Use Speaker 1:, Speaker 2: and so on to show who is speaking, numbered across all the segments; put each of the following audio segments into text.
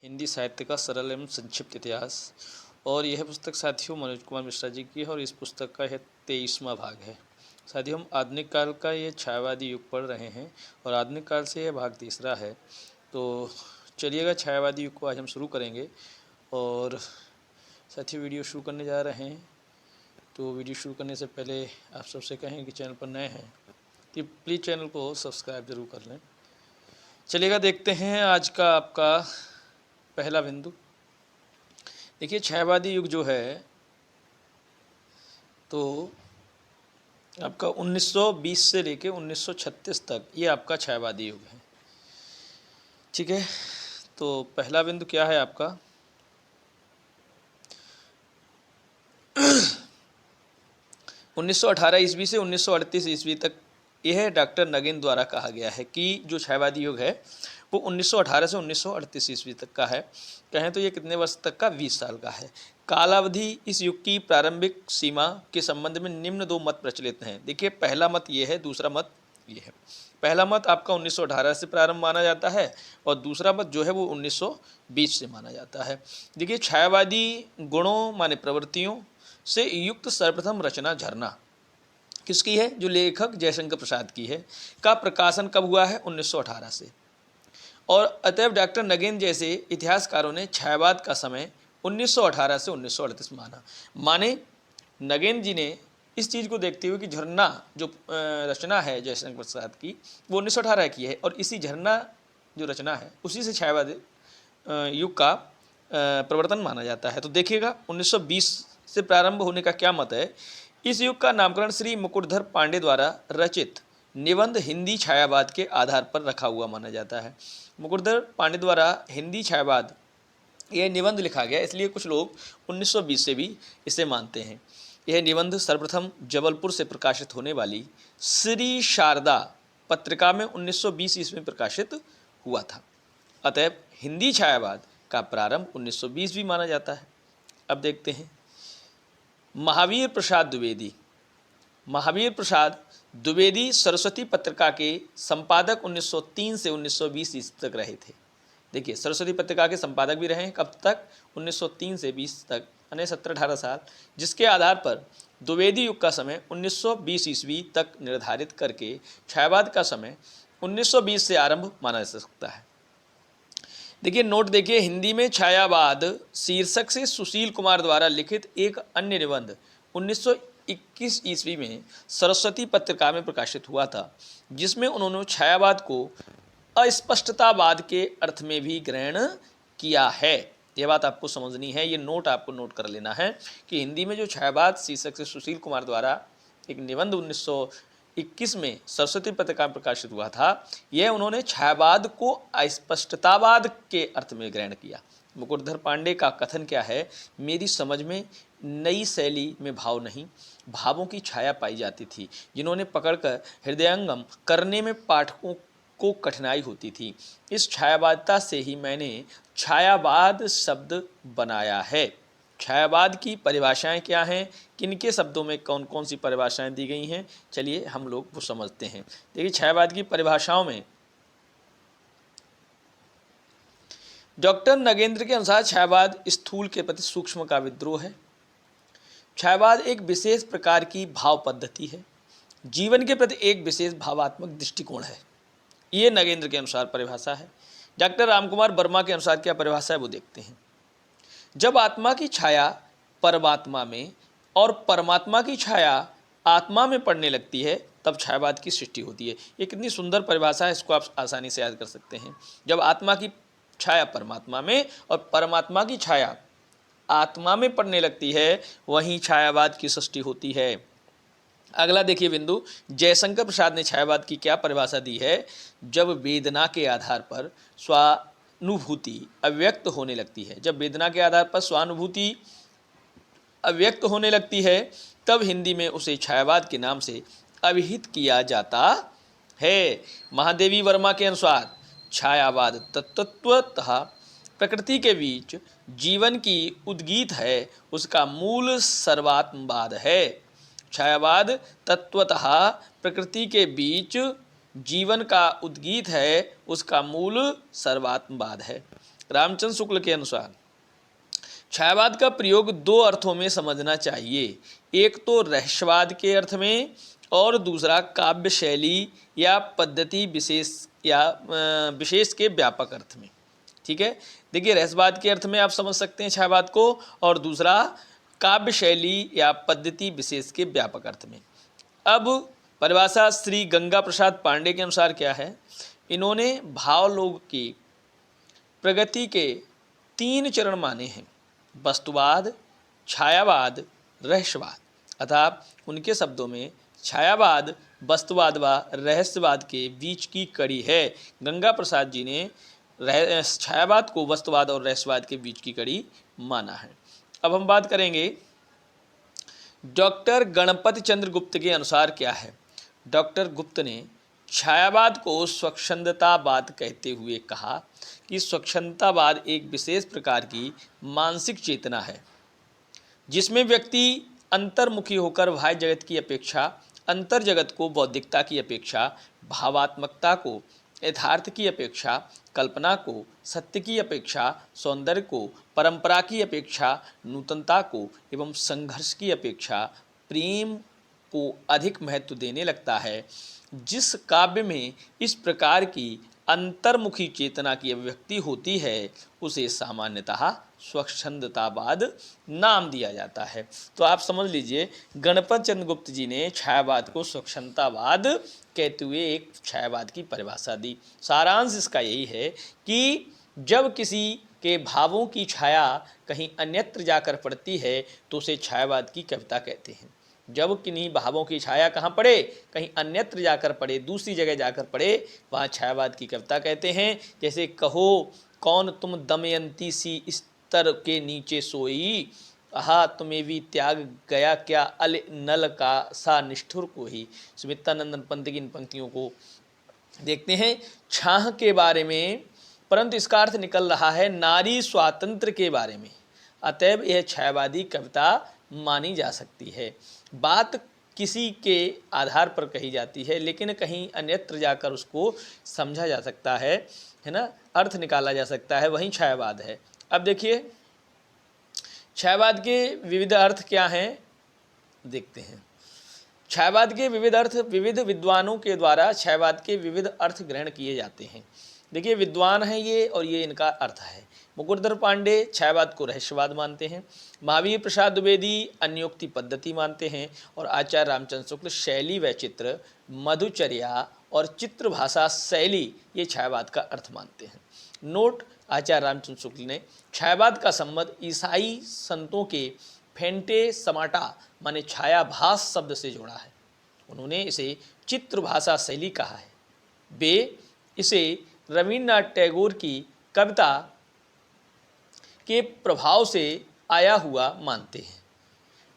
Speaker 1: हिंदी साहित्य का सरल एवं संक्षिप्त इतिहास। और यह पुस्तक साथियों मनोज कुमार मिश्रा जी की है और इस पुस्तक का यह 23वां भाग है। साथियों हम आधुनिक काल का ये छायावादी युग पढ़ रहे हैं और आधुनिक काल से यह भाग तीसरा है। तो चलिएगा छायावादी युग को आज हम शुरू करेंगे। और साथियों वीडियो शुरू करने जा रहे हैं, तो वीडियो शुरू करने से पहले आप सबसे कहें कि चैनल पर नए हैं तो प्लीज़ चैनल को सब्सक्राइब ज़रूर कर लें। चलिएगा देखते हैं आज का आपका पहला बिंदु। देखिए छायावादी युग जो है तो आपका 1920 से लेके 1936 तक ये आपका छायावादी युग है। ठीक है, तो पहला बिंदु क्या है आपका 1918 ईस्वी से 1938 ईस्वी तक यह डॉक्टर नगेन द्वारा कहा गया है कि जो छायावादी युग है वो 1918 से 1938 ईस्वी तक का है। कहें तो ये कितने वर्ष तक का, 20 साल का है। कालावधि इस युग की प्रारंभिक सीमा के संबंध में निम्न दो मत प्रचलित हैं। देखिए पहला मत ये है, दूसरा मत ये है। पहला मत आपका 1918 से प्रारंभ माना जाता है और दूसरा मत जो है वो 1920 से माना जाता है। देखिए छायावादी गुणों माने प्रवृत्तियों से युक्त सर्वप्रथम रचना झरना किसकी है, जो लेखक जयशंकर प्रसाद की है, का प्रकाशन कब हुआ है, 1918 से। और अतएव डॉक्टर नगेन जैसे इतिहासकारों ने छायावाद का समय 1918 से 1938 माने नगेन जी ने इस चीज़ को देखते हुए कि झरना जो रचना है जयशंकर प्रसाद की वो 1918 की है और इसी झरना जो रचना है उसी से छायावाद युग का प्रवर्तन माना जाता है। तो देखिएगा 1920 से प्रारंभ होने का क्या मत है। इस युग का नामकरण श्री मुकुटधर पांडे द्वारा रचित निबंध हिंदी छायावाद के आधार पर रखा हुआ माना जाता है। मुकुटधर पांडे द्वारा हिंदी छायावाद यह निबंध लिखा गया, इसलिए कुछ लोग 1920 से भी इसे मानते हैं। यह निबंध सर्वप्रथम जबलपुर से प्रकाशित होने वाली श्री शारदा पत्रिका में 1920 ईस्वी में प्रकाशित हुआ था। अतएव हिंदी छायावाद का प्रारंभ 1920 भी माना जाता है। अब देखते हैं महावीर प्रसाद द्विवेदी। महावीर प्रसाद द्विवेदी सरस्वती पत्रिका के संपादक 1903 से 1920 ईस्वी तक रहे थे। देखिए सरस्वती पत्रिका के संपादक भी रहे हैं, कब तक, 1903 से 20 तक, यानी 17-18 साल, जिसके आधार पर द्विवेदी युग का समय 1920 ईस्वी तक निर्धारित करके छायावाद का समय 1920 से आरंभ माना जा सकता है। देखिए नोट देखिए, हिंदी में छायावाद शीर्षक से सुशील कुमार द्वारा लिखित एक अन्य निबंध 1921 ईस्वी में सरस्वती पत्रिका में प्रकाशित हुआ था, जिसमें उन्होंने छायावाद को अस्पष्टतावाद के अर्थ में भी ग्रहण किया है। यह बात आपको समझनी है, ये नोट आपको नोट कर लेना है कि हिंदी में जो छायावाद शीर्षक से सुशील कुमार द्वारा एक निबंध 1921 में सरस्वती पत्रिका में प्रकाशित हुआ था, यह उन्होंने छायावाद को अस्पष्टतावाद के अर्थ में ग्रहण किया। मुकुटधर पांडे का कथन क्या है, मेरी समझ में नई शैली में भाव नहीं, भावों की छाया पाई जाती थी, जिन्होंने पकड़कर हृदयंगम करने में पाठकों को कठिनाई होती थी। इस छायावादता से ही मैंने छायावाद शब्द बनाया है। छायावाद की परिभाषाएं क्या हैं, किनके शब्दों में कौन कौन सी परिभाषाएं दी गई हैं, चलिए हम लोग वो समझते हैं। देखिए छायावाद की परिभाषाओं में डॉक्टर नगेंद्र के अनुसार छायावाद स्थूल के प्रति सूक्ष्म का विद्रोह है। छायावाद एक विशेष प्रकार की भाव पद्धति है, जीवन के प्रति एक विशेष भावात्मक दृष्टिकोण है। ये नगेंद्र के अनुसार परिभाषा है। डॉक्टर रामकुमार वर्मा के अनुसार क्या परिभाषा है वो देखते हैं। जब आत्मा की छाया परमात्मा में और परमात्मा की छाया आत्मा में पड़ने लगती है तब छायावाद की सृष्टि होती है। ये कितनी सुंदर परिभाषा है, इसको आप आसानी से याद कर सकते हैं। जब आत्मा की छाया परमात्मा में और परमात्मा की छाया आत्मा में पड़ने लगती है वहीं छायावाद की सृष्टि होती है। अगला देखिए बिंदु, जयशंकर प्रसाद ने छायावाद की क्या परिभाषा दी है। जब वेदना के आधार पर स्वानुभूति अव्यक्त होने लगती है, जब वेदना के आधार पर स्वानुभूति अव्यक्त होने लगती है तब हिंदी में उसे छायावाद के नाम से अभिहित किया जाता है। महादेवी वर्मा के अनुसार छायावाद तत्वतः प्रकृति के बीच जीवन की उद्गीत है, उसका मूल सर्वात्मवाद है। छायावाद तत्वतः प्रकृति के बीच जीवन का उद्गीत है, उसका मूल सर्वात्मवाद है। रामचंद्र शुक्ल के अनुसार छायावाद का प्रयोग दो अर्थों में समझना चाहिए, एक तो रहस्यवाद के अर्थ में और दूसरा काव्य शैली या पद्धति विशेष के व्यापक अर्थ में। ठीक है, देखिए रहस्यवाद के अर्थ में आप समझ सकते हैं छायावाद को, और दूसरा काव्य शैली या पद्धति विशेष के व्यापक अर्थ में। अब परिभाषा श्री गंगा प्रसाद पांडे के अनुसार क्या है, इन्होंने भावलोक की प्रगति के 3 चरण माने हैं, वस्तुवाद, छायावाद, रहस्यवाद। अर्थात उनके शब्दों में छायावाद वस्तुवाद व रहस्यवाद के बीच की कड़ी है। गंगा प्रसाद जी ने छायावाद को वस्तुवाद और रहस्यवाद के बीच की कड़ी माना है। अब हम बात करेंगे डॉक्टर गणपति चंद्र गुप्त के अनुसार क्या है। डॉक्टर गुप्त ने छायावाद को स्वच्छंदतावाद कहते हुए कहा कि स्वच्छंदतावाद एक विशेष प्रकार की मानसिक चेतना है जिसमें व्यक्ति अंतर्मुखी होकर बाह्य जगत की अपेक्षा अंतर जगत को, बौद्धिकता की अपेक्षा भावात्मकता को, यथार्थ की अपेक्षा कल्पना को, सत्य की अपेक्षा सौंदर्य को, परंपरा की अपेक्षा नूतनता को एवं संघर्ष की अपेक्षा प्रेम को अधिक महत्व देने लगता है। जिस काव्य में इस प्रकार की अंतर्मुखी चेतना की अभिव्यक्ति होती है उसे सामान्यतः स्वच्छंदतावाद नाम दिया जाता है। तो आप समझ लीजिए गणपत चंद्र गुप्त जी ने छायावाद को स्वच्छंदतावाद कहते हुए एक छायावाद की परिभाषा दी। सारांश इसका यही है कि जब किसी के भावों की छाया कहीं अन्यत्र जाकर पड़ती है तो उसे छायावाद की कविता कहते हैं। जब किन्हीं भावों की छाया कहाँ पड़े, कहीं अन्यत्र जाकर पड़े, दूसरी जगह जाकर पड़े, वहाँ छायावाद की कविता कहते हैं। जैसे कहो कौन तुम दमयंती सी स्तर के नीचे सोई, आहा तुम्हें भी त्याग गया क्या अल नल का सा निष्ठुर को ही। सुमित्रानंदन पंत की इन पंक्तियों को देखते हैं छाह के बारे में, परंतु इसका अर्थ निकल रहा है नारी स्वातंत्र के बारे में। अतएव यह छायावादी कविता मानी जा सकती है। बात किसी के आधार पर कही जाती है लेकिन कहीं अन्यत्र जाकर उसको समझा जा सकता है ना, अर्थ निकाला जा सकता है, वही छायावाद है। अब देखिए छायावाद के विविध अर्थ क्या हैं, देखते हैं। छायावाद के विविध अर्थ विविध विद्वानों के द्वारा छायावाद के विविध अर्थ ग्रहण किए जाते हैं। देखिए विद्वान है ये और ये इनका अर्थ है। मुकुटधर पांडे छायावाद को रहस्यवाद मानते हैं, महावीर प्रसाद द्विवेदी अन्योक्ति पद्धति मानते हैं और आचार्य रामचंद्र शुक्ल शैली व चित्र, मधुचर्या और चित्र भाषा शैली ये छायावाद का अर्थ मानते हैं। नोट, आचार्य रामचंद्र शुक्ल ने छायावाद का संबंध ईसाई संतों के फेंटे समाटा माने छायाभास शब्द से जोड़ा है। उन्होंने इसे चित्र भाषा शैली कहा है। वे इसे रवीन्द्रनाथ टैगोर की कविता के प्रभाव से आया हुआ मानते हैं।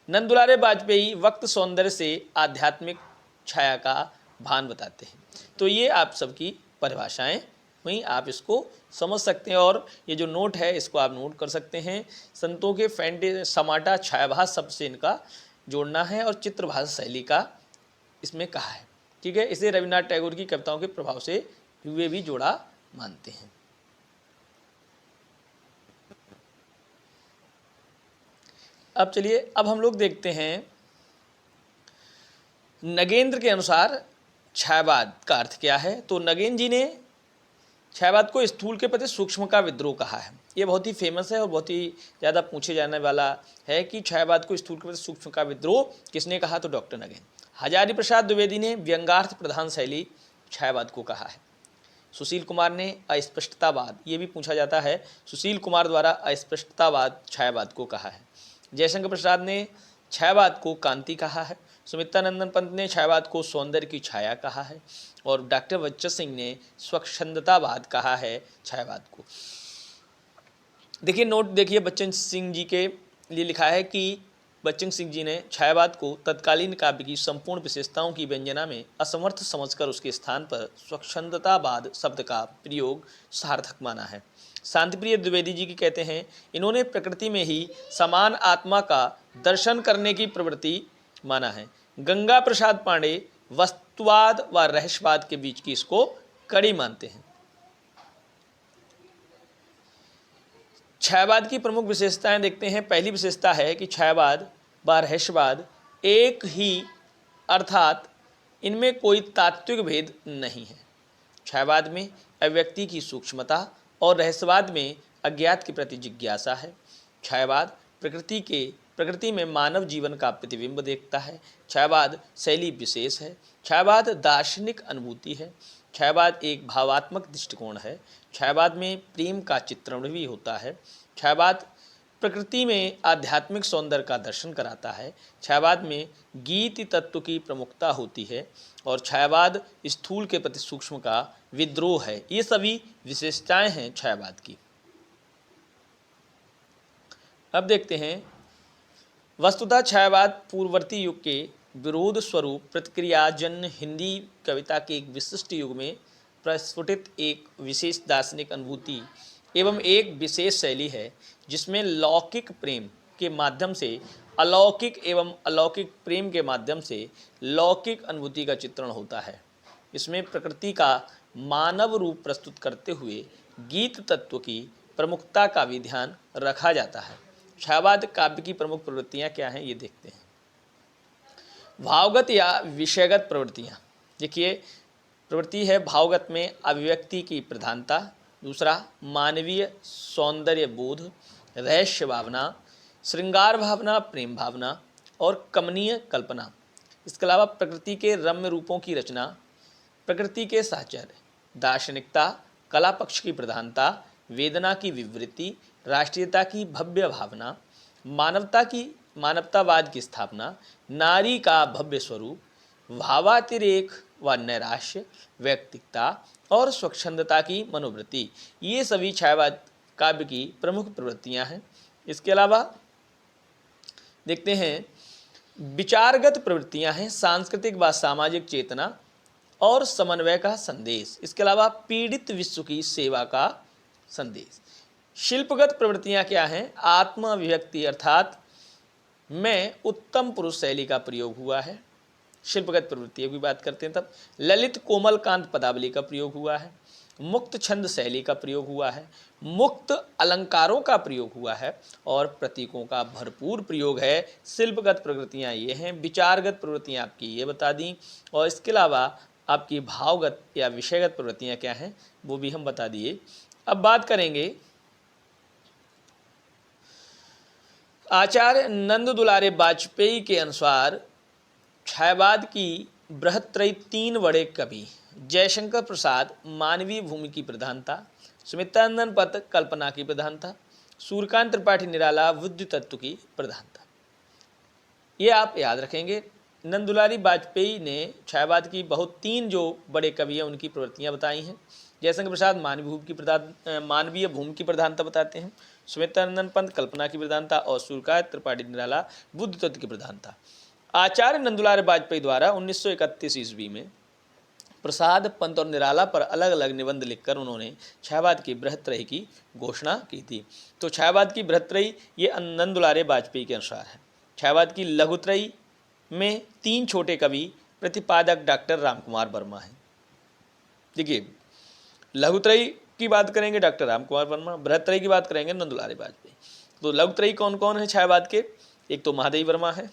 Speaker 1: नंदुलारे वाजपेयी वक्त सौंदर्य से आध्यात्मिक छाया का भान बताते हैं। तो ये आप सबकी परिभाषाएं, वहीं आप इसको समझ सकते हैं और ये जो नोट है इसको आप नोट कर सकते हैं। संतों के फेंटे समाटा छायाभास शब्द से इनका जोड़ना है और चित्रभाषा शैली का इसमें कहा है। ठीक है, इसे रवीन्द्रनाथ टैगोर की कविताओं के प्रभाव से वे भी जोड़ा मानते हैं। अब चलिए अब हम लोग देखते हैं नगेंद्र के अनुसार छायावाद का अर्थ क्या है। तो नगेंद्र जी ने छायावाद को स्थूल के प्रति सूक्ष्म का विद्रोह कहा है। ये बहुत ही फेमस है और बहुत ही ज़्यादा पूछे जाने वाला है कि छायावाद को स्थूल के प्रति सूक्ष्म का विद्रोह किसने कहा, तो डॉक्टर नगेंद्र। हजारी प्रसाद द्विवेदी ने व्यंग्यार्थ प्रधान शैली छायावाद को कहा है। सुशील कुमार ने अस्पष्टतावाद, ये भी पूछा जाता है, सुशील कुमार द्वारा अस्पष्टतावाद छायावाद को कहा है। जयशंकर प्रसाद ने छायावाद को कांति कहा है। सुमित्रानंदन पंत ने छायावाद को सौंदर्य की छाया कहा है और डॉक्टर बच्चन सिंह ने स्वच्छंदतावाद कहा है छायावाद को। देखिए नोट देखिए, बच्चन सिंह जी के लिए लिखा है कि बच्चन सिंह जी ने छायावाद को तत्कालीन काव्य की संपूर्ण विशेषताओं की व्यंजना में असमर्थ समझकर उसके स्थान पर स्वच्छंदतावाद शब्द का प्रयोग सार्थक माना है। शांतिप्रिय द्विवेदी जी की कहते हैं, इन्होंने प्रकृति में ही समान आत्मा का दर्शन करने की प्रवृत्ति माना है। गंगा प्रसाद पांडे वस्तुवाद व रहस्यवाद के बीच की इसको कड़ी मानते हैं। छायावाद की प्रमुख विशेषताएं देखते हैं। पहली विशेषता है कि छायावाद व रहस्यवाद एक ही, अर्थात इनमें कोई तात्विक भेद नहीं है। छायावाद में अभिव्यक्ति की सूक्ष्मता और रहस्यवाद में अज्ञात के प्रति जिज्ञासा है। छायावाद प्रकृति में मानव जीवन का प्रतिबिंब देखता है। छायावाद शैली विशेष है। छायावाद दार्शनिक अनुभूति है। छायावाद एक भावात्मक दृष्टिकोण है। छायावाद में प्रेम का चित्रण भी होता है। छायावाद प्रकृति में आध्यात्मिक सौंदर्य का दर्शन कराता है। छायावाद में गीत तत्व की प्रमुखता होती है और छायावाद स्थूल के प्रति सूक्ष्म का विद्रोह है। ये सभी विशेषताएं हैं छायावाद की। अब देखते हैं, वस्तुतः छायावाद पूर्ववर्ती युग के विरोध स्वरूप प्रतिक्रियाजन्य हिंदी कविता के एक विशिष्ट युग में प्रस्फुटित एक विशेष दार्शनिक अनुभूति एवं एक विशेष शैली है, जिसमें लौकिक प्रेम के माध्यम से अलौकिक एवं अलौकिक प्रेम के माध्यम से लौकिक अनुभूति का चित्रण होता है। इसमें प्रकृति का मानव रूप प्रस्तुत करते हुए गीत तत्व की प्रमुखता का भी ध्यान रखा जाता है। छायावाद काव्य की प्रमुख प्रवृत्तियाँ क्या हैं, ये देखते हैं। भावगत या विषयगत प्रवृत्तियाँ। देखिए, प्रवृत्ति है भावगत में अभिव्यक्ति की प्रधानता। दूसरा, मानवीय सौंदर्य बोध, रहस्य भावना, श्रृंगार भावना, प्रेम भावना और कमनीय कल्पना। इसके अलावा प्रकृति के रम्य रूपों की रचना, प्रकृति के साहचर्य, दार्शनिकता, कला पक्ष की प्रधानता, वेदना की विवृत्ति, राष्ट्रीयता की भव्य भावना, मानवतावाद की स्थापना, नारी का भव्य स्वरूप, भावातिरेक व नैराश्य, व्यक्तिकता और स्वच्छंदता की मनोवृत्ति, ये सभी छायावाद काव्य की प्रमुख प्रवृत्तियां हैं। इसके अलावा देखते हैं, विचारगत प्रवृत्तियां हैं, सांस्कृतिक व सामाजिक चेतना और समन्वय का संदेश। इसके अलावा पीड़ित विश्व की सेवा का संदेश। शिल्पगत प्रवृत्तियां क्या हैं? आत्म अभिव्यक्ति अर्थात में उत्तम पुरुष शैली का प्रयोग हुआ है। शिल्पगत प्रवृत्तियों की बात करते हैं तब ललित कोमल कांत पदावली का प्रयोग हुआ है, मुक्त छंद शैली का प्रयोग हुआ है, मुक्त अलंकारों का प्रयोग हुआ है और प्रतीकों का भरपूर प्रयोग है। शिल्पगत प्रवृत्तियां ये हैं। विचारगत प्रवृत्तियां आपकी ये बता दी और इसके अलावा आपकी भावगत या विषयगत प्रवृत्तियां क्या हैं वो भी हम बता दिए। अब बात करेंगे आचार्य नंद दुलारे वाजपेयी के अनुसार छायावाद की बृहत्त्रयी तीन बड़े कवि जयशंकर प्रसाद मानवीय भूमि की प्रधानता, सुमित्रानंद पंत कल्पना की प्रधानता, सूर्यकांत त्रिपाठी निराला बुद्धि तत्व की प्रधानता। ये आप याद रखेंगे। नंद दुलारी वाजपेयी ने छायावाद की तीन जो बड़े कवि हैं उनकी प्रवृत्तियां बताई हैं। जयशंकर प्रसाद मानवीय भूमि की प्रधानता बताते हैं, सुमित्रानंद पंत कल्पना की प्रधानता और सूर्यकांत त्रिपाठी निराला बुद्धि तत्व की प्रधानता। आचार्य नंदुलारे वाजपेयी द्वारा 1931 ईस्वी में प्रसाद, पंत और निराला पर अलग अलग निबंध लिखकर उन्होंने छायावाद की बृहत्त्रयी की घोषणा की थी। तो छायावाद की बृहत्त्रयी ये नंदुलारे वाजपेयी के अनुसार है। छायावाद की लघुत्रयी में तीन छोटे कवि प्रतिपादक डॉक्टर रामकुमार वर्मा हैं। देखिए, लघुत्रयी की बात करेंगे डॉक्टर रामकुमार वर्मा, बृहत्त्रयी की बात करेंगे नंदुलारे वाजपेयी। तो लघुत्रयी कौन कौन है छायावाद के? एक तो महादेवी वर्मा है,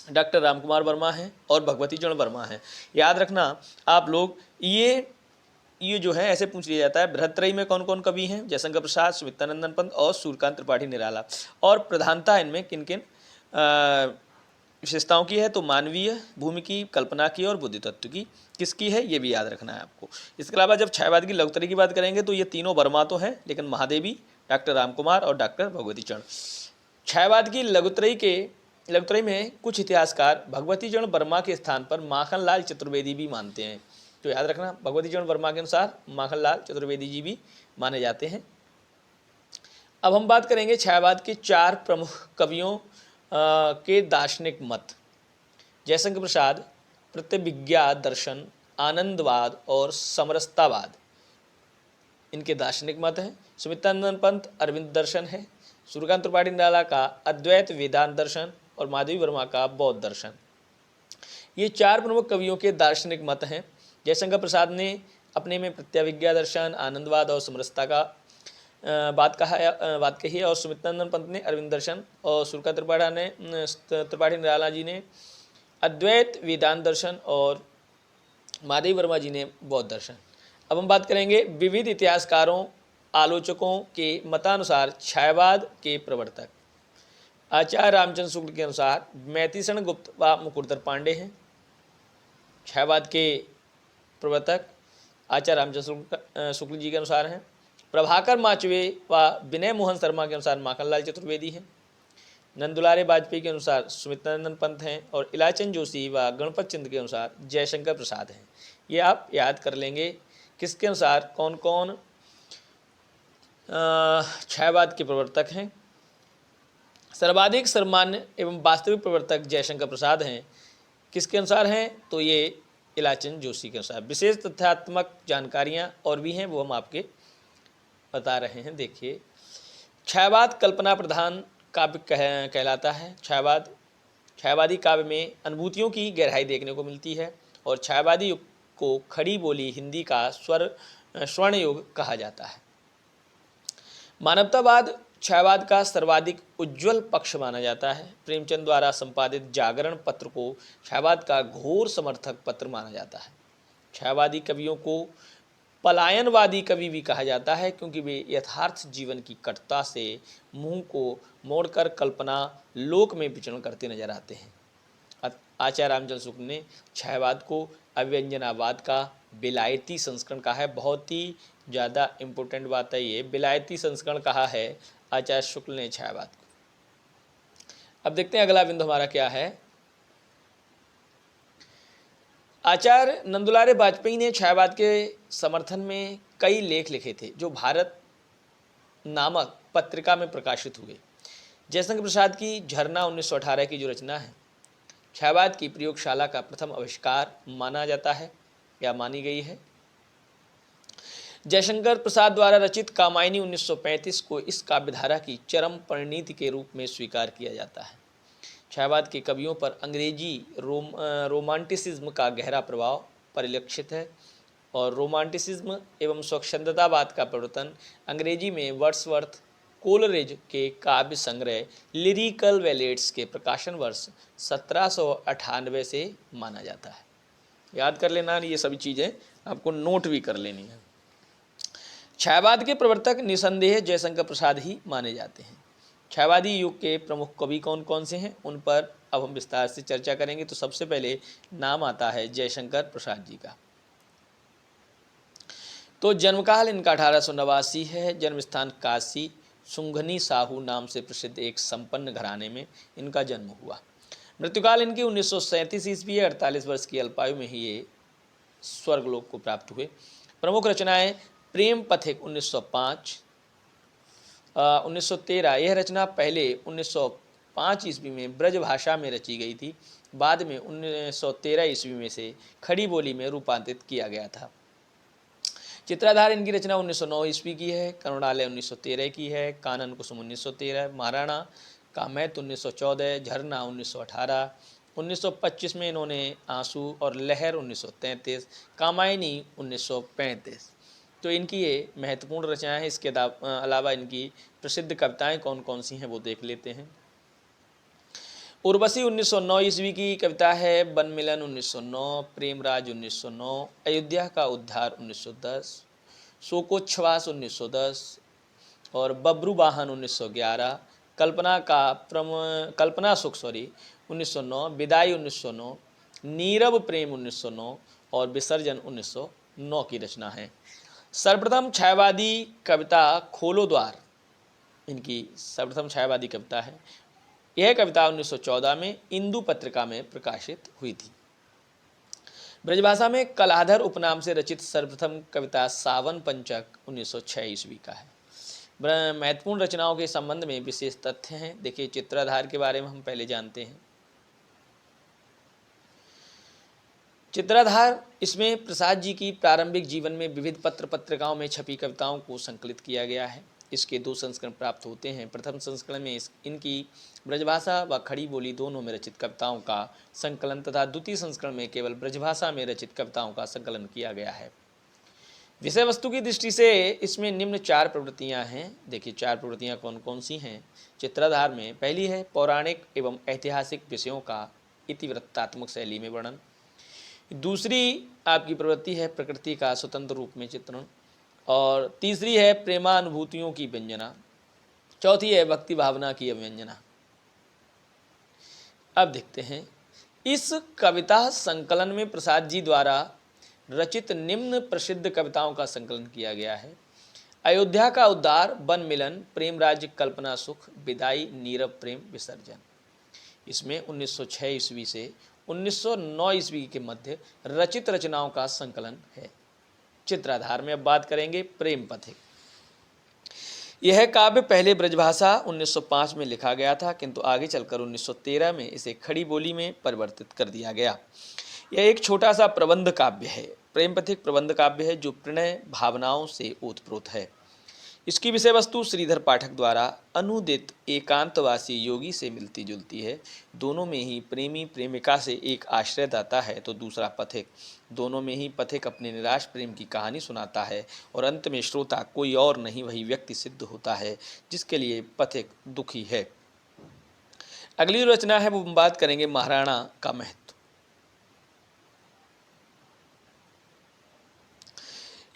Speaker 1: डॉक्टर रामकुमार वर्मा है और भगवती चरण वर्मा है। याद रखना आप लोग, ये जो है ऐसे पूछ लिया जाता है। बृहत्त्रयी में कौन कौन कवि हैं? जयशंकर प्रसाद, सुमित्रानंद पंत और सूर्यकांत त्रिपाठी निराला। और प्रधानता इनमें किन किन विशेषताओं की है? तो मानवीय भूमि की, कल्पना की और बुद्धि तत्व की। किसकी है ये भी याद रखना है आपको। इसके अलावा जब छायावाद की लघुत्रयी की बात करेंगे तो ये तीनों वर्मा तो हैं, लेकिन महादेवी, डॉक्टर रामकुमार और डॉक्टर भगवती चरण। छायावाद की लघुत्रयी में कुछ इतिहासकार भगवती चरण वर्मा के स्थान पर माखनलाल चतुर्वेदी भी मानते हैं। तो याद रखना, भगवती चरण वर्मा के अनुसार माखनलाल चतुर्वेदी जी भी माने जाते हैं। अब हम बात करेंगे छायावाद के चार प्रमुख कवियों के दार्शनिक मत। जयशंकर प्रसाद प्रत्यभिज्ञा दर्शन, आनंदवाद और समरसतावाद इनके दार्शनिक मत हैं। सुमित्रानंद पंत अरविंद दर्शन है, सूर्यकांत त्रिपाठी निराला का अद्वैत वेदांत दर्शन और माधवी वर्मा का बौद्ध दर्शन। ये चार प्रमुख कवियों के दार्शनिक मत हैं। जयशंकर प्रसाद ने अपने में प्रत्यभिज्ञा दर्शन, आनंदवाद और समरसता का बात कही है। और सुमित्रानंद पंत ने अरविंद दर्शन, और सुरका त्रिपाठी निराला जी ने अद्वैत वेदांत दर्शन, और माधवी वर्मा जी ने बौद्ध दर्शन। अब हम बात करेंगे विविध इतिहासकारों आलोचकों के मतानुसार छायावाद के प्रवर्तक। आचार्य रामचंद्र शुक्ल के अनुसार मैथिषण गुप्त व मुकुटधर पांडे हैं छायावाद के प्रवर्तक। आचार्य रामचंद्र शुक्ल जी के अनुसार हैं। प्रभाकर माचवे व विनय मोहन शर्मा के अनुसार माखनलाल चतुर्वेदी हैं। नंदुलारे वाजपेयी के अनुसार सुमित्रानंद पंत हैं। और इलाचंद जोशी व गणपत चंद्र के अनुसार जयशंकर प्रसाद हैं। ये आप याद कर लेंगे किसके अनुसार कौन कौन छायावाद के प्रवर्तक हैं। सर्वाधिक सर्वमान्य एवं वास्तविक प्रवर्तक जयशंकर प्रसाद हैं। किसके अनुसार हैं? तो ये इलाचंद जोशी के अनुसार। विशेष तथ्यात्मक जानकारियाँ और भी हैं, वो हम आपके बता रहे हैं। देखिए, छायावाद कल्पना प्रधान काव्य कहलाता है। छायावादी काव्य में अनुभूतियों की गहराई देखने को मिलती है। और छायावादी युग को खड़ी बोली हिंदी का स्वर्ण युग कहा जाता है। मानवतावाद छायावाद का सर्वाधिक उज्ज्वल पक्ष माना जाता है। प्रेमचंद द्वारा संपादित जागरण पत्र को छायावाद का घोर समर्थक पत्र माना जाता है। छायावादी कवियों को पलायनवादी कवि भी कहा जाता है, क्योंकि वे यथार्थ जीवन की कटुता से मुंह को मोड़कर कल्पना लोक में विचरण करते नजर आते हैं। आचार्य रामचंद्र शुक्ल ने छायावाद को अव्यंजनावाद का विलायती संस्करण कहा है। बहुत ही ज़्यादा इम्पोर्टेंट बात है ये, विलायती संस्करण कहा है आचार्य शुक्ल ने छायावाद को। अब देखते हैं अगला बिंदु हमारा क्या है। आचार्य नंदुलारे वाजपेयी ने छायावाद के समर्थन में कई लेख लिखे थे, जो भारत नामक पत्रिका में प्रकाशित हुए। जयशंकर प्रसाद की झरना 1918 की जो रचना है, छायावाद की प्रयोगशाला का प्रथम आविष्कार माना जाता है या मानी गई है। जयशंकर प्रसाद द्वारा रचित कामायनी 1935 को इस काव्यधारा की चरम परिणति के रूप में स्वीकार किया जाता है। छायावाद के कवियों पर अंग्रेजी रोमांटिसिज्म का गहरा प्रभाव परिलक्षित है। और रोमांटिसिज्म एवं स्वच्छंदतावाद का प्रवर्तन अंग्रेजी में वर्ड्सवर्थ कोलरिज के काव्य संग्रह लिरिकल वैलेट्स के प्रकाशन वर्ष 1798 से माना जाता है। याद कर लेना, ये सभी चीज़ें आपको नोट भी कर लेनी है। छायावाद के प्रवर्तक निसंदेह जयशंकर प्रसाद ही माने जाते हैं। छायावादी युग के प्रमुख कवि कौन कौन से हैं, उन पर अब हम विस्तार से चर्चा करेंगे। तो सबसे पहले नाम आता है जयशंकर प्रसाद जी का। तो जन्मकाल इनका 1889 है। जन्म स्थान काशी, सुंघनी साहू नाम से प्रसिद्ध एक संपन्न घराने में इनका जन्म हुआ। मृत्युकाल इनकी 1937 ईस्वी है। 48 वर्ष की अल्पायु में ही ये स्वर्गलोक को प्राप्त हुए। प्रमुख रचनाएं प्रेम पथिक 1905, 1913। यह रचना पहले 1905 ईस्वी में ब्रज भाषा में रची गई थी, बाद में 1913 ईस्वी में से खड़ी बोली में रूपांतरित किया गया था। चित्राधार इनकी रचना 1909 ईस्वी की है। करुणालय 1913 की है। कानन कुसुम 1913, महाराणा का मैथ 1914, झरना 1918, 1925 में इन्होंने आंसू और लहर 1933, कामायनी 1935। तो इनकी ये महत्वपूर्ण रचनाएं हैं। इसके अलावा इनकी प्रसिद्ध कविताएं कौन कौन सी हैं वो देख लेते हैं। उर्वशी 1909 ईस्वी की कविता है। बनमिलन 1909, प्रेमराज 1909, अयोध्या का उद्धार 1910, शोकोच्छ्वास 1910 और बब्रू वाहन 1911, कल्पना सुख 1909, विदाई 1909, नीरव प्रेम 1909 और विसर्जन 1909 की रचना है। सर्वप्रथम छायावादी कविता खोलो द्वार इनकी सर्वप्रथम छायावादी कविता है। यह कविता 1914 में इंदु पत्रिका में प्रकाशित हुई थी। ब्रजभाषा में कलाधर उपनाम से रचित सर्वप्रथम कविता सावन पंचक 1906 ईस्वी का है। महत्वपूर्ण रचनाओं के संबंध में विशेष तथ्य हैं। देखिए, चित्राधार के बारे में हम पहले जानते हैं। चित्राधार, इसमें प्रसाद जी की प्रारंभिक जीवन में विविध पत्र पत्रिकाओं में छपी कविताओं को संकलित किया गया है। इसके 2 संस्करण प्राप्त होते हैं। प्रथम संस्करण में इनकी ब्रजभाषा व खड़ी बोली दोनों में रचित कविताओं का संकलन तथा द्वितीय संस्करण में केवल ब्रजभाषा में रचित कविताओं का संकलन किया गया है। विषय वस्तु की दृष्टि से इसमें निम्न 4 प्रवृत्तियां हैं। देखिए 4 प्रवृत्तियां कौन कौन सी हैं चित्राधार में। पहली है पौराणिक एवं ऐतिहासिक विषयों का इतिवृत्तात्मक शैली में वर्णन। दूसरी आपकी प्रवृत्ति है प्रकृति का स्वतंत्र रूप में चित्रण। और तीसरी है प्रेमानुभूतियों की व्यंजना। चौथी है भक्ति भावना की अभिव्यंजना। अब देखते हैं इस कविता संकलन में प्रसाद जी द्वारा रचित निम्न प्रसिद्ध कविताओं का संकलन किया गया है। अयोध्या का उद्धार, वन मिलन, प्रेम राज्य, कल्पना सुख, विदाई, नीरव प्रेम, विसर्जन। इसमें 1906 ईस्वी से 1909 ईस्वी के मध्य रचित रचनाओं का संकलन है। चित्राधार में अब बात करेंगे प्रेम पथिक। यह काव्य पहले ब्रजभाषा 1905 में लिखा गया था, किंतु आगे चलकर 1913 में इसे खड़ी बोली में परिवर्तित कर दिया गया। यह एक छोटा सा प्रबंध काव्य है। प्रेम पथिक प्रबंध काव्य है जो प्रणय भावनाओं से ओतप्रोत है। इसकी विषय वस्तु श्रीधर पाठक द्वारा अनुदित एकांतवासी योगी से मिलती जुलती है। दोनों में ही प्रेमी प्रेमिका से एक आश्रयदाता है तो दूसरा पथिक। दोनों में ही पथिक अपने निराश प्रेम की कहानी सुनाता है और अंत में श्रोता कोई और नहीं वही व्यक्ति सिद्ध होता है जिसके लिए पथिक दुखी है। अगली रचना है वो हम बात करेंगे महाराणा का महत्व।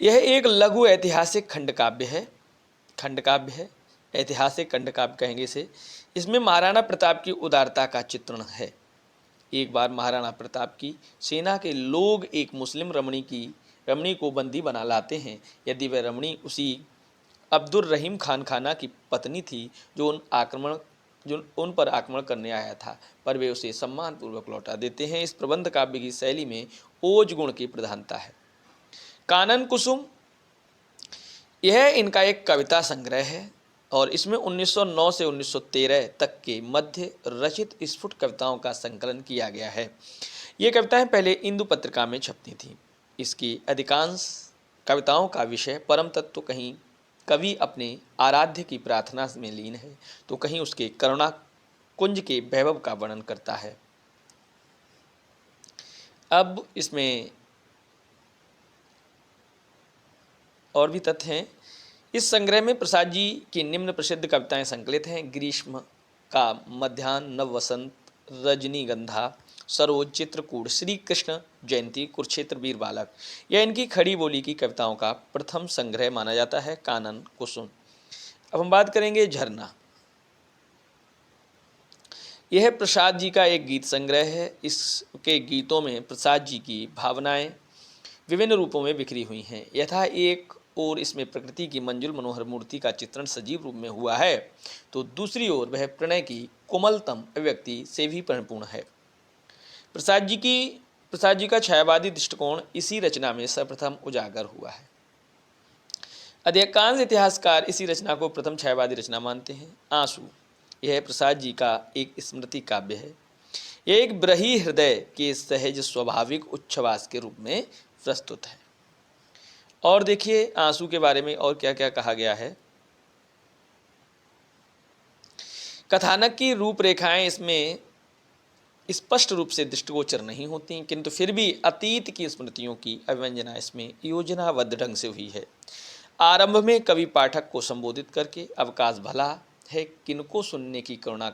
Speaker 1: यह एक लघु ऐतिहासिक खंडकाव्य है। ऐतिहासिक खंडकाव्य कहेंगे इसे। इसमें महाराणा प्रताप की उदारता का चित्रण है। एक बार महाराणा प्रताप की सेना के लोग एक मुस्लिम रमणी को बंदी बना लाते हैं। यदि वह रमणी उसी अब्दुल रहीम खान खाना की पत्नी थी जो उन पर आक्रमण करने आया था, पर वे उसे सम्मानपूर्वक लौटा देते हैं। इस प्रबंध काव्य की शैली में ओज गुण की प्रधानता है। कानन कुसुम यह इनका एक कविता संग्रह है और इसमें 1909 से 1913 तक के मध्य रचित स्फुट कविताओं का संकलन किया गया है। ये कविताएं पहले इंदु पत्रिका में छपती थीं। इसकी अधिकांश कविताओं का विषय परम तत्व, कहीं कवि अपने आराध्य की प्रार्थना में लीन है तो कहीं उसके करुणा कुंज के वैभव का वर्णन करता है। अब इसमें और भी तथ्य हैं। इस संग्रह में प्रसाद जी की निम्न प्रसिद्ध कविताएं संकलित हैं। ग्रीष्म का मध्याह्न, नव वसंत, रजनीगंधा, सरोज, चित्रकूट, श्री कृष्ण जयंती, कुरुक्षेत्र, वीर बालक। यह इनकी खड़ी बोली की कविताओं का प्रथम संग्रह माना जाता है, कानन कुसुम। अब हम बात करेंगे झरना। यह प्रसाद जी का एक गीत संग्रह है। इसके गीतों में प्रसाद जी की भावनाएं विभिन्न रूपों में बिखरी हुई हैं। यथा एक और इसमें प्रकृति की मंजुल मनोहर मूर्ति का चित्रण सजीव रूप में हुआ है तो दूसरी ओर वह प्रणय की कोमलतम अभिव्यक्ति से भी परिपूर्ण है। प्रसाद जी का छायावादी दृष्टिकोण इसी रचना में सर्वप्रथम उजागर हुआ है। अधिकांश इतिहासकार इसी रचना को प्रथम छायावादी रचना मानते हैं। आंसू यह प्रसाद जी का एक स्मृति काव्य है। यह एक ब्रही हृदय के सहज स्वाभाविक उच्छ्वास के रूप में प्रस्तुत है। और देखिए आंसू के बारे में और क्या क्या कहा गया है। कथानक की रूपरेखाएं इसमें स्पष्ट रूप से दृष्टिगोचर नहीं होती, किंतु फिर भी अतीत की स्मृतियों की अभिव्यंजना इसमें योजनाबद्ध ढंग से हुई है। आरंभ में कवि पाठक को संबोधित करके अवकाश भला है किनको सुनने की करुण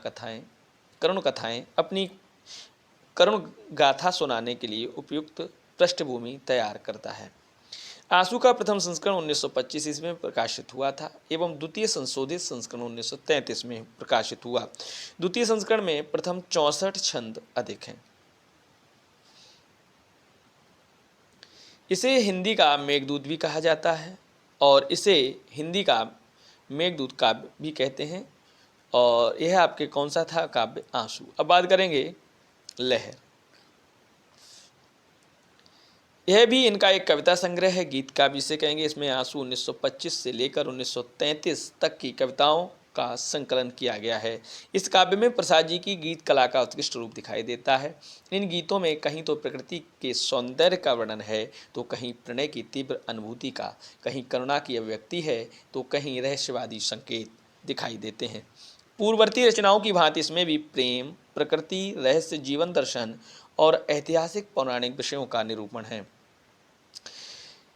Speaker 1: कथाएं अपनी करुण गाथा सुनाने के लिए उपयुक्त पृष्ठभूमि तैयार करता है। आंसू का प्रथम संस्करण 1925 ईस्वी में प्रकाशित हुआ था एवं द्वितीय संशोधित संस्करण 1933 में प्रकाशित हुआ। द्वितीय संस्करण में प्रथम 64 छंद अधिक हैं। इसे हिंदी का मेघदूत भी कहा जाता है और इसे हिंदी का मेघदूत काव्य भी कहते हैं। और यह आपके कौन सा था काव्य? आंसू। अब बात करेंगे लहर। यह भी इनका एक कविता संग्रह है, गीत काव्य इसे कहेंगे। इसमें आंसू 1925 से लेकर 1933 तक की कविताओं का संकलन किया गया है। इस काव्य में प्रसाद जी की गीत कला का उत्कृष्ट रूप दिखाई देता है। इन गीतों में कहीं तो प्रकृति के सौंदर्य का वर्णन है तो कहीं प्रणय की तीव्र अनुभूति का, कहीं करुणा की अभिव्यक्ति है तो कहीं रहस्यवादी संकेत दिखाई देते हैं। पूर्ववर्ती रचनाओं की भांति इसमें भी प्रेम, प्रकृति, रहस्य, जीवन दर्शन और ऐतिहासिक पौराणिक विषयों का निरूपण है।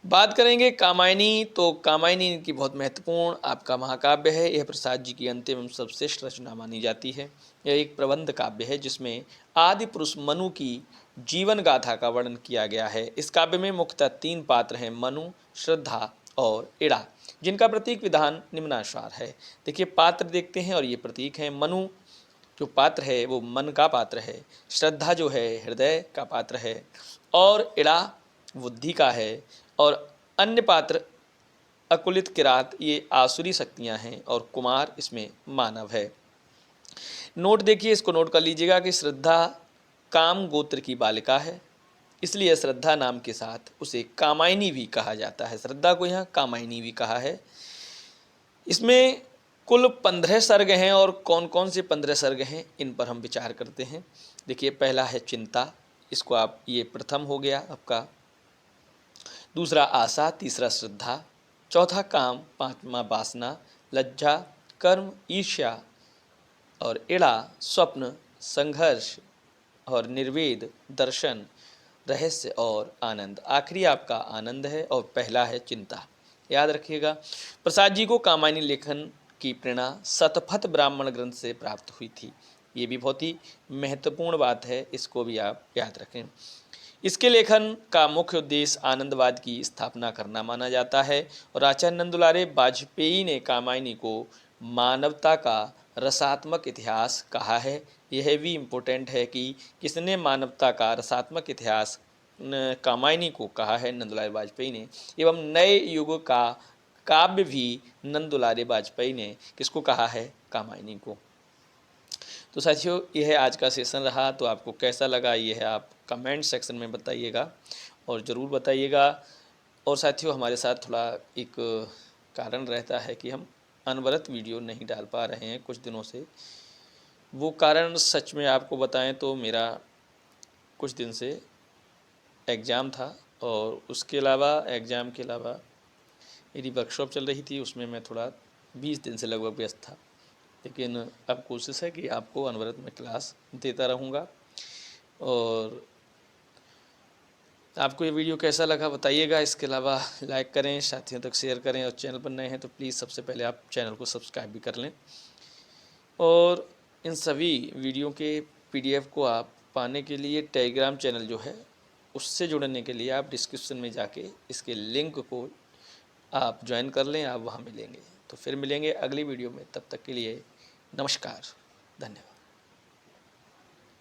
Speaker 1: बात करेंगे कामायनी, तो कामायनी इनकी बहुत महत्वपूर्ण आपका महाकाव्य है। यह प्रसाद जी की अंतिम एवं सर्वश्रेष्ठ रचना मानी जाती है। यह एक प्रबंध काव्य है जिसमें आदि पुरुष मनु की जीवन गाथा का वर्णन किया गया है। इस काव्य में मुख्यतः 3 पात्र हैं, मनु, श्रद्धा और इड़ा, जिनका प्रतीक विधान निम्नानुसार है। देखिए पात्र देखते हैं और ये प्रतीक हैं। मनु जो पात्र है वो मन का पात्र है, श्रद्धा जो है हृदय का पात्र है, और इड़ा बुद्धि का है, और अन्य पात्र अकुलित किरात ये आसुरी शक्तियां हैं, और कुमार इसमें मानव है। नोट देखिए, इसको नोट कर लीजिएगा कि श्रद्धा काम गोत्र की बालिका है, इसलिए श्रद्धा नाम के साथ उसे कामायनी भी कहा जाता है। श्रद्धा को यहाँ कामायनी भी कहा है। इसमें कुल 15 सर्ग हैं, और कौन कौन से 15 सर्ग हैं इन पर हम विचार करते हैं। देखिए पहला है चिंता, इसको आप ये प्रथम हो गया आपका, दूसरा आशा, तीसरा श्रद्धा, चौथा काम, पांचवा वासना, लज्जा, कर्म, ईर्ष्या, और इड़ा स्वप्न, संघर्ष, और निर्वेद, दर्शन, रहस्य और आनंद। आखिरी आपका आनंद है, और पहला है चिंता। याद रखिएगा। प्रसाद जी को कामायनी लेखन की प्रेरणा शतपथ ब्राह्मण ग्रंथ से प्राप्त हुई थी। ये भी बहुत ही महत्वपूर्ण बात है, इसको भी आप याद रखें। इसके लेखन का मुख्य उद्देश्य आनंदवाद की स्थापना करना माना जाता है, और आचार्य नंदुलारे वाजपेयी ने कामायनी को मानवता का रसात्मक इतिहास कहा है। यह भी इम्पोर्टेंट है कि किसने मानवता का रसात्मक इतिहास कामायनी को कहा है, नंदुलारे वाजपेयी ने। एवं नए युग का काव्य भी नंदुलारे वाजपेयी ने किसको कहा है, कामायनी को। तो साथियों यह आज का सेशन रहा, तो आपको कैसा लगा यह आप कमेंट सेक्शन में बताइएगा, और ज़रूर बताइएगा। और साथियों हमारे साथ थोड़ा एक कारण रहता है कि हम अनवरत वीडियो नहीं डाल पा रहे हैं कुछ दिनों से। वो कारण सच में आपको बताएं तो मेरा कुछ दिन से एग्ज़ाम था, और उसके अलावा एग्ज़ाम के अलावा मेरी वर्कशॉप चल रही थी, उसमें मैं थोड़ा 20 दिन से लगभग व्यस्त था। लेकिन अब कोशिश है कि आपको अनवरत में क्लास देता रहूँगा। और आपको ये वीडियो कैसा लगा बताइएगा। इसके अलावा लाइक करें, साथियों तक शेयर करें, और चैनल पर नए हैं तो प्लीज़ सबसे पहले आप चैनल को सब्सक्राइब भी कर लें। और इन सभी वीडियो के PDF को आप पाने के लिए टेलीग्राम चैनल जो है उससे जुड़ने के लिए आप डिस्क्रिप्शन में जाके इसके लिंक को आप ज्वाइन कर लें, आप वहाँ मिलेंगे। तो फिर मिलेंगे अगली वीडियो में, तब तक के लिए नमस्कार, धन्यवाद।